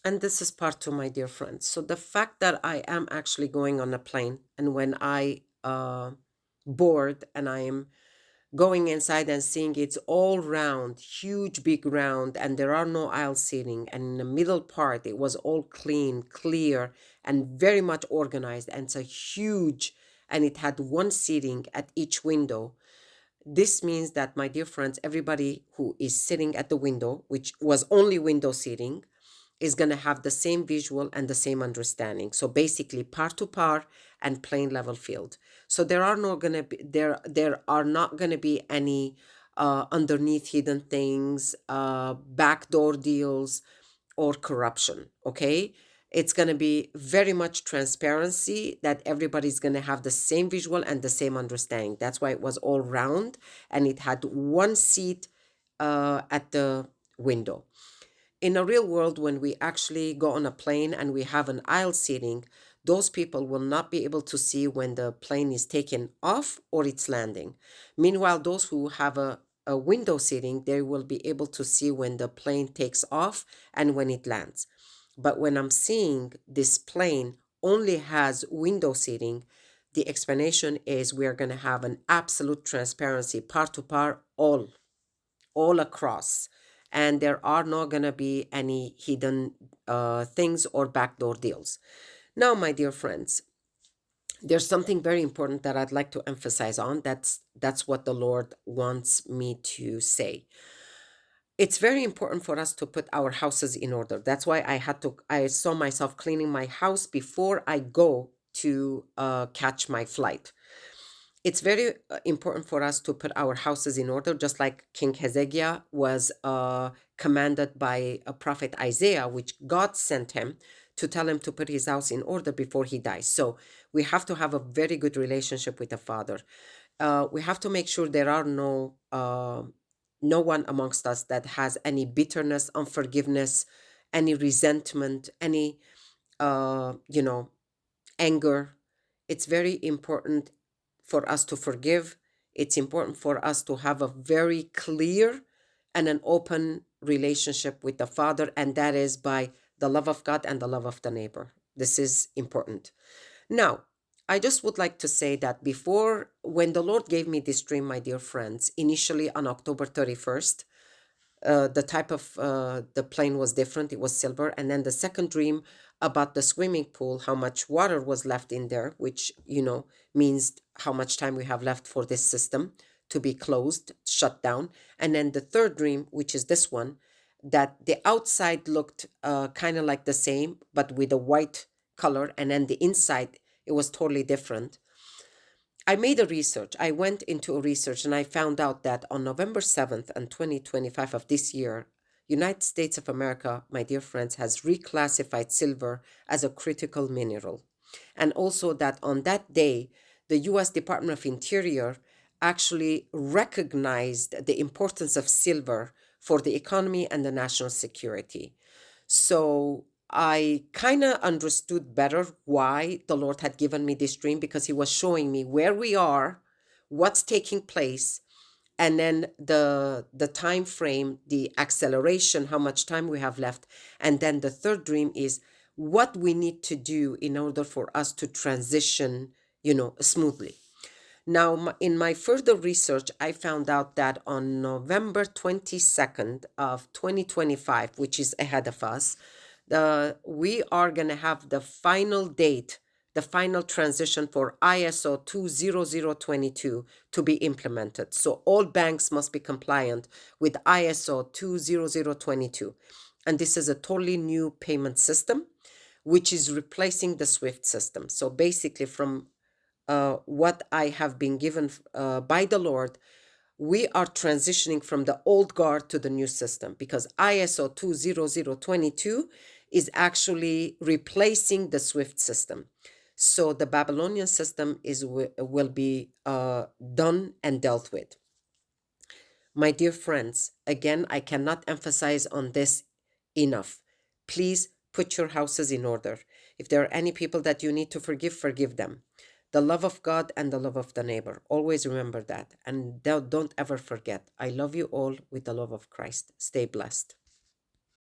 And this is part two, my dear friends. So the fact that I am actually going on a plane, and when I board and I am going inside and seeing it's all round, huge, big round, and there are no aisle seating. And in the middle part, it was all clean, clear, and very much organized. And it's a huge, and it had one seating at each window. This means that, my dear friends, everybody who is sitting at the window, which was only window seating, is going to have the same visual and the same understanding. So basically par to par and plane level field. So there are not going to be any underneath hidden things, backdoor deals, or corruption. Okay. It's going to be very much transparency, that everybody's going to have the same visual and the same understanding. That's why it was all round, and it had one seat at the window. In a real world, when we actually go on a plane and we have an aisle seating, those people will not be able to see when the plane is taken off or it's landing. Meanwhile, those who have a window seating, they will be able to see when the plane takes off and when it lands. But when I'm seeing this plane only has window seating, the explanation is we are going to have an absolute transparency, par to par, all across. And there are not going to be any hidden things or backdoor deals. Now, my dear friends, there's something very important that I'd like to emphasize on. That's what the Lord wants me to say. It's very important for us to put our houses in order. That's why I saw myself cleaning my house before I go to catch my flight. It's very important for us to put our houses in order, just like King Hezekiah was commanded by a prophet Isaiah, which God sent him to tell him to put his house in order before he dies. So we have to have a very good relationship with the Father. We have to make sure there are no one amongst us that has any bitterness, unforgiveness, any resentment, any anger. It's very important for us to forgive. It's important for us to have a very clear and an open relationship with the Father, and that is by the love of God and the love of the neighbor. This is important. Now, I just would like to say that before, when the Lord gave me this dream, my dear friends, initially on October 31st, the type of the plane was different. It was silver. And then the second dream about the swimming pool, how much water was left in there, which means how much time we have left for this system to be closed, shut down. And then the third dream, which is this one, that the outside looked kind of like the same but with a white color, and then the inside, it was totally different. I made a research. I went into a research, and I found out that on November 7th and 2025 of this year, United States of America, my dear friends, has reclassified silver as a critical mineral. And also that on that day, the US Department of Interior actually recognized the importance of silver for the economy and the national security. So I kind of understood better why the Lord had given me this dream, because He was showing me where we are, what's taking place, and then the time frame, the acceleration, how much time we have left. And then the third dream is what we need to do in order for us to transition, smoothly. Now, in my further research, I found out that on November 22nd of 2025, which is ahead of us, we are going to have the final date, the final transition for ISO 20022 to be implemented. So all banks must be compliant with ISO 20022. And this is a totally new payment system, which is replacing the SWIFT system. So basically, from what I have been given by the Lord, we are transitioning from the old guard to the new system, because ISO 20022 is actually replacing the SWIFT system. So the Babylonian system will be done and dealt with. My dear friends, again, I cannot emphasize on this enough. Please put your houses in order. If there are any people that you need to forgive, forgive them. The love of God and the love of the neighbor. Always remember that. And don't ever forget. I love you all with the love of Christ. Stay blessed.